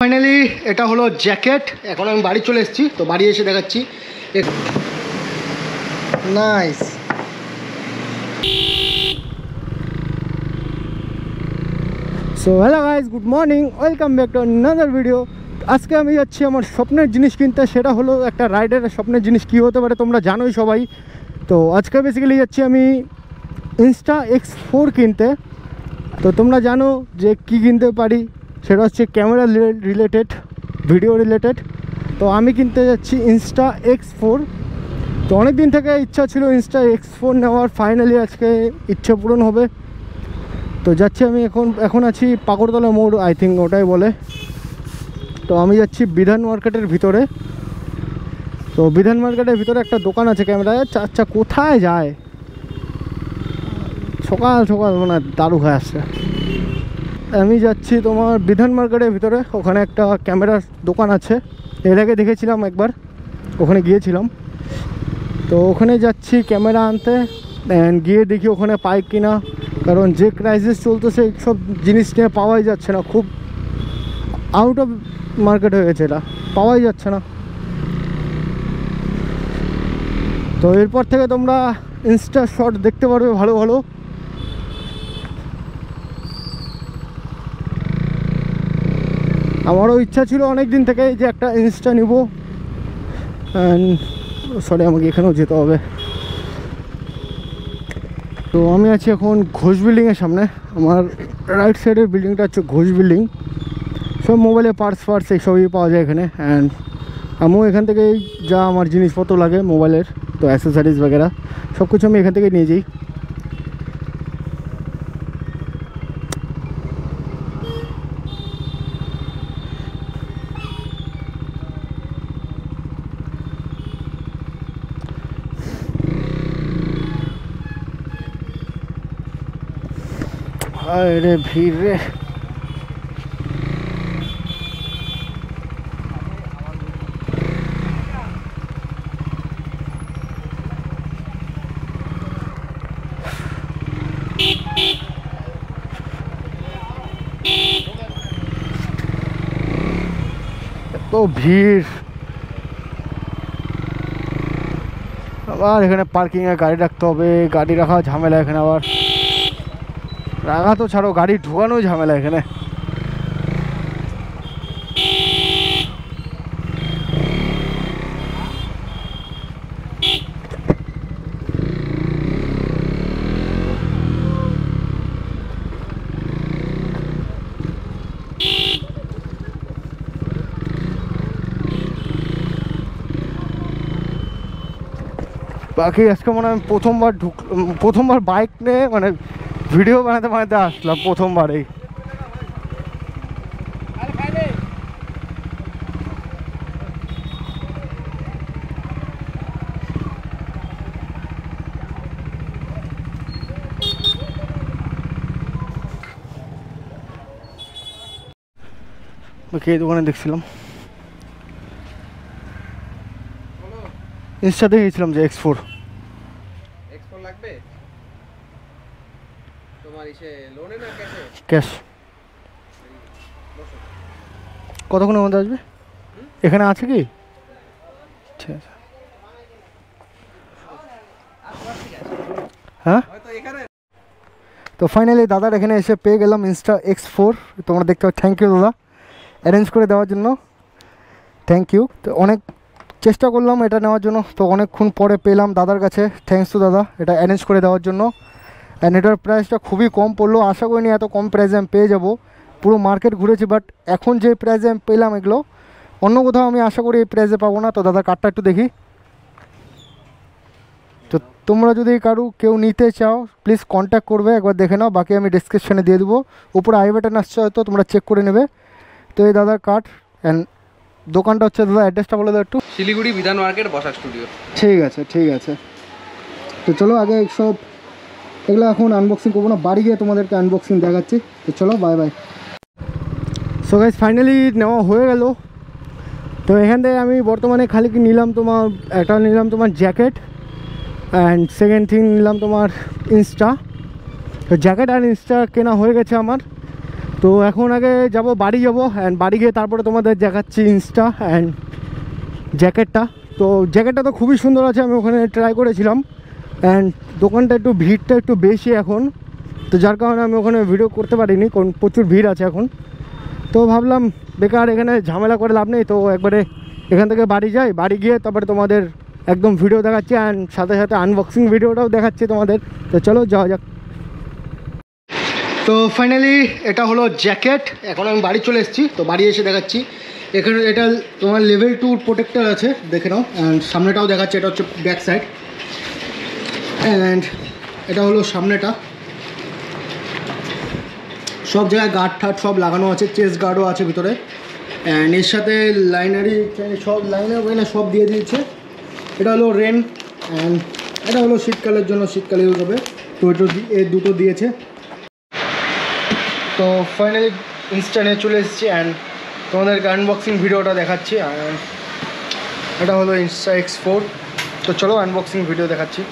Finally এটা হলো jacket. এখন আমি বাড়ি চলে এসেছি, তো বাড়ি এসে দেখাচ্ছি। Nice. So hello guys, good morning, welcome back to another video. আজকে আমি যাচ্ছি আমার স্বপ্নের জিনিস কিনতে, সেটা হলো একটা রাইডারের স্বপ্নের জিনিস কী হতে পারে তোমরা জানোই সবাই। তো আজকে বেসিক্যালি যাচ্ছি আমি ইনস্টা X4 কিনতে। তো তোমরা জানো যে কী কিনতে পারি, সেটা হচ্ছে ক্যামেরা রিলেটেড, ভিডিও রিলেটেড। তো আমি কিনতে যাচ্ছি ইনস্টা X4। তো অনেক দিন থেকে ইচ্ছা ছিল ইনস্টা X4 নেওয়ার, ফাইনালি আজকে ইচ্ছা পূরণ হবে। তো যাচ্ছি আমি এখন আছি পাকড়তলা মোড়, আই থিঙ্ক ওটাই বলে। তো আমি যাচ্ছি বিধান মার্কেটের ভিতরে। তো বিধান মার্কেটের ভিতরে একটা দোকান আছে ক্যামেরায়। আচ্ছা কোথায় যায় সকাল সকাল মানে দারু হয়ে আসছে। আমি যাচ্ছি তোমার বিধান মার্কেটের ভিতরে, ওখানে একটা ক্যামেরার দোকান আছে। এর আগে দেখেছিলাম একবার, ওখানে গিয়েছিলাম। তো ওখানে যাচ্ছি ক্যামেরা আনতে, গিয়ে দেখি ওখানে পাই কিনা, কারণ যে ক্রাইসিস চলতেছে সব জিনিস নিয়ে পাওয়াই যাচ্ছে না, খুব আউট অফ মার্কেট হয়ে গেছে, এটা পাওয়াই যাচ্ছে না। তো এরপর থেকে তোমরা ইনস্টা শট দেখতে পারবে ভালো ভালো। আমারও ইচ্ছা ছিল অনেক দিন থেকে যে একটা ইনস্টা নিব। সরি, আমাকে এখানেও যেতে হবে। তো আমি আছি এখন ঘোষ বিল্ডিংয়ের সামনে। আমার রাইট সাইডের বিল্ডিংটা হচ্ছে ঘোষ বিল্ডিং। সব মোবাইলে পার্টস এইসবই পাওয়া যায় এখানে। অ্যান্ড আমিও এখান থেকেই যা আমার জিনিসপত্র লাগে মোবাইলের, তো অ্যাক্সেসরিজ বগেরা সব কিছু আমি এখান থেকে নিয়ে যাই। আরে ভিড় রে, এত ভিড়। আবার এখানে পার্কিংয়ে গাড়ি রাখতে হবে, গাড়ি রাখা ঝামেলা এখানে। আবার রাখা তো ছাড়ো, গাড়ি ঢুকানোই ঝামেলা এখানে। বাকি আজকে মনে হয় প্রথমবার বাইক নিয়ে মানে ভিডিও বানাতে আসলাম প্রথমবারেই। বাকি এই দোকানে দেখছিলাম, ইনস্টাতে গিয়েছিলাম যে X4 লাগবে তোমার, ইসে লোনে না ক্যাশে? ক্যাশ। কতক্ষণের মধ্যে আসবে? এখানে আছে কি? ঠিক আছে। হ্যাঁ, তো ফাইনালি দাদার এখানে এসে পেয়ে গেলাম ইনস্টা X4। তোমরা দেখতে পাচ্ছ। থ্যাংক ইউ দাদা অ্যারেঞ্জ করে দেওয়ার জন্য, থ্যাংক ইউ। তো অনেক চেষ্টা করলাম এটা নেওয়ার জন্য, তো অনেকক্ষণ পরে পেলাম দাদার কাছে। থ্যাংকস টু দাদা এটা অ্যারেঞ্জ করে দেওয়ার জন্য। অ্যান্ড এটার প্রাইসটা খুবই কম পড়লো, আশা করিনি এত কম প্রাইসে আমি পেয়ে যাবো। পুরো মার্কেট ঘুরেছি, বাট এখন যে প্রাইসে আমি পেলাম এগুলো অন্য কোথাও আমি আশা করি এই প্রাইসে পাবো না। তো দাদার কার্ডটা একটু দেখি। তো তোমরা যদি কেউ নিতে চাও প্লিজ কন্ট্যাক্ট করবে, একবার দেখে নাও। বাকি আমি ডিসক্রিপশানে দিয়ে দেবো, উপরে আই বাটন আসছে, হয়তো তোমরা চেক করে নেবে। তো এই দাদার কার্ড। অ্যান্ড দোকানটা হচ্ছে দাদা অ্যাড্রেসটা বলে দাও একটু। শিলিগুড়ি বিধান মার্কেট, বসাক স্টুডিও। ঠিক আছে ঠিক আছে। তো চলো আগে সব এগুলো এখন আনবক্সিং করবো না, বাড়ি গিয়ে তোমাদেরকে আনবক্সিং দেখাচ্ছি। তো চলো, bye bye. So guys finally নেওয়া হয়ে গেল। তো এখান থেকে আমি বর্তমানে খালি কি নিলাম তোমার জ্যাকেট, অ্যান্ড সেকেন্ড থিং নিলাম তোমার ইনস্টা। তো জ্যাকেট আর ইনস্টা কেনা হয়ে গেছে আমার। তো এখন আগে যাব বাড়ি যাব, অ্যান্ড বাড়ি গিয়ে তারপরে তোমাদের দেখাচ্ছি ইনস্টা অ্যান্ড জ্যাকেটটা। তো জ্যাকেটটা তো খুবই সুন্দর আছে, আমি ওখানে ট্রাই করেছিলাম, অ্যান্ড দোকানটা একটু ভিড়টা একটু বেশি এখন, তো যার কারণে আমি ওখানে ভিডিও করতে পারিনি, কারণ প্রচুর ভিড় আছে এখন। তো ভাবলাম বেকার এখানে ঝামেলা করে লাভ নেই, তো একবারে এখান থেকে বাড়ি যাই, বাড়ি গিয়ে তারপরে তোমাদের একদম ভিডিও দেখাচ্ছি অ্যান্ড সাথে সাথে আনবক্সিং ভিডিওটাও দেখাচ্ছি তোমাদের। তো চলো যাওয়া যাক। তো ফাইনালি এটা হলো জ্যাকেট, এখন আমি বাড়ি চলে এসেছি, তো বাড়ি এসে দেখাচ্ছি। এখানে এটা তোমার লেভেল 2 প্রোটেক্টর আছে, দেখে নাও, অ্যান্ড সামনেটাও দেখাচ্ছে, এটা হচ্ছে ব্যাক সাইড, অ্যান্ড এটা হলো সামনেটা, সব জায়গায় গার্ড ঠার্ড সব লাগানো আছে, চেস্ট গার্ডও আছে ভিতরে, অ্যান্ড এর সাথে লাইনারি সব লাইনার সব দিয়ে দিয়েছে। এটা হলো রেন, অ্যান্ড এটা হলো শীতকালের জন্য, শীতকালে ইউজ হবে, তো এই দুটো দিয়েছে। তো ফাইনালি ইনস্টা নিয়ে চলে এসেছি অ্যান্ড তোমাদেরকে আনবক্সিং ভিডিওটা দেখাচ্ছি। অ্যান্ড এটা হলো ইনস্টা X4, তো চলো আনবক্সিং ভিডিও দেখাচ্ছি।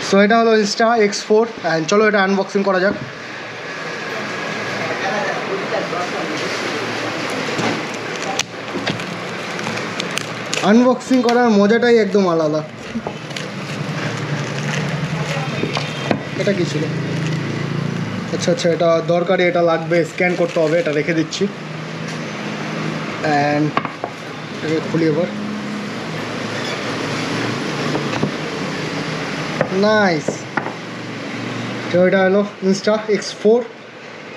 সো এটা হলো ইনস্টা X4 অ্যান্ড চলো এটা আনবক্সিং করা যাক। আনবক্সিং করার মজাটাই একদম আলাদা। এটা কি ছিল? আচ্ছা আচ্ছা, এটা দরকারি, এটা লাগবে, স্ক্যান করতে হবে, এটা রেখে দিচ্ছি। অ্যান্ড এটাকে খুলি এবার। নাইস, তো এটা হলো ইনস্টা X4।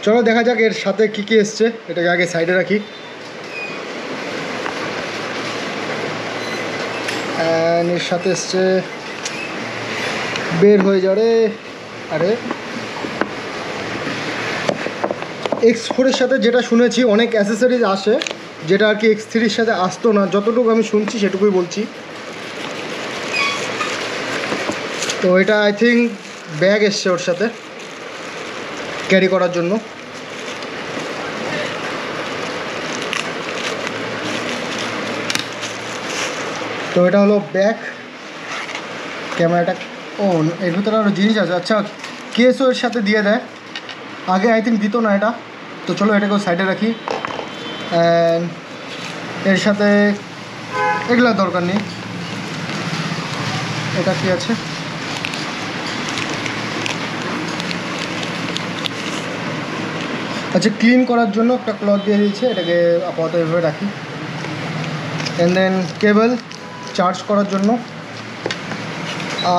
চলো দেখা যাক এর সাথে কী কী এসছে, এটাকে আগে সাইডে রাখি। অ্যান্ড এর সাথে এসছে, বের হয়ে যাবে, আরে X4-এর সাথে যেটা শুনেছি অনেক অ্যাসেসরিজ আসে, যেটা আর কি X3-র সাথে আসতো না, যতটুকু আমি শুনছি সেটুকুই বলছি। তো এটা আই থিঙ্ক ব্যাগ এসছে ওর সাথে ক্যারি করার জন্য। তো এটা হলো ব্যাগ, ক্যামেরাটা, ও এর ভিতরে আরও জিনিস আছে, আচ্ছা কেসও এর সাথে দিয়ে দেয়, আগে আই থিঙ্ক দিত না এটা। তো চলো এটাকেও সাইডে রাখি। অ্যান্ড এর সাথে এগুলোর দরকার নেই। এটা কি আছে? আচ্ছা, ক্লিন করার জন্য একটা ক্লথ দিয়ে দিয়েছে, এটাকে আপাতত এভাবে রাখি। অ্যান্ড দেন কেবল চার্জ করার জন্য,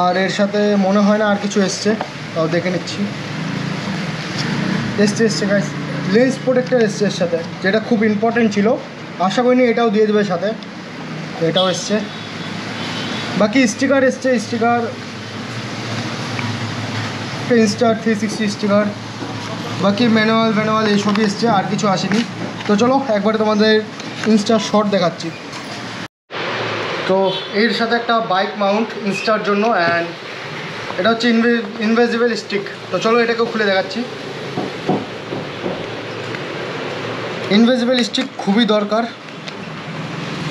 আর এর সাথে মনে হয় না আর কিছু এসছে, তাও দেখে নিচ্ছি। এসছে গাইস, লেন্স প্রোটেক্টর এসছে এর সাথে, যেটা খুব ইম্পর্টেন্ট ছিল, আশা করিনি এটাও দিয়ে দেবে সাথে, এটাও এসছে। বাকি স্টিকার এসছে, স্টিকার ইনস্টা 360 স্টিকার, বাকি ম্যানুয়াল এইসবই এসছে, আর কিছু আসেনি। তো চলো একবারে তোমাদের ইনস্টা শর্ট দেখাচ্ছি। তো এর সাথে একটা বাইক মাউন্ট ইনস্টার জন্য, অ্যান্ড এটা হচ্ছে ইনভিজিবল স্টিক। তো চলো এটাকেও খুলে দেখাচ্ছি। ইনভিজিবল স্টিক খুবই দরকার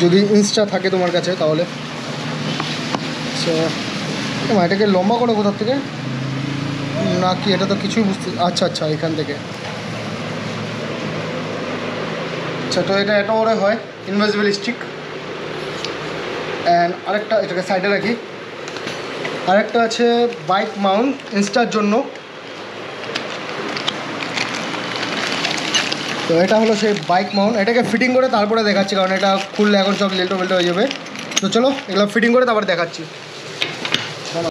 যদি ইনস্টা থাকে তোমার কাছে, তাহলে। সো এটাকে লম্বা করে কোথার থেকে, না কি এটা তো কিছুই বুঝতে, আচ্ছা আচ্ছা এখান থেকে, আচ্ছা। তো এটা ওরে হয় ইনভিজিবল স্টিক। অ্যান্ড আরেকটা, এটাকে সাইডে রাখি, আরেকটা আছে বাইক মাউন্ট ইনস্টার জন্য। তো এটা হলো সেই বাইক মাউন্ট, এটাকে ফিটিং করে তারপরে দেখাচ্ছি, কারণ এটা খুললে এখন সব লেল্টো বেল্টো হয়ে যাবে। তো চলো এগুলো ফিটিং করে তারপরে দেখাচ্ছি।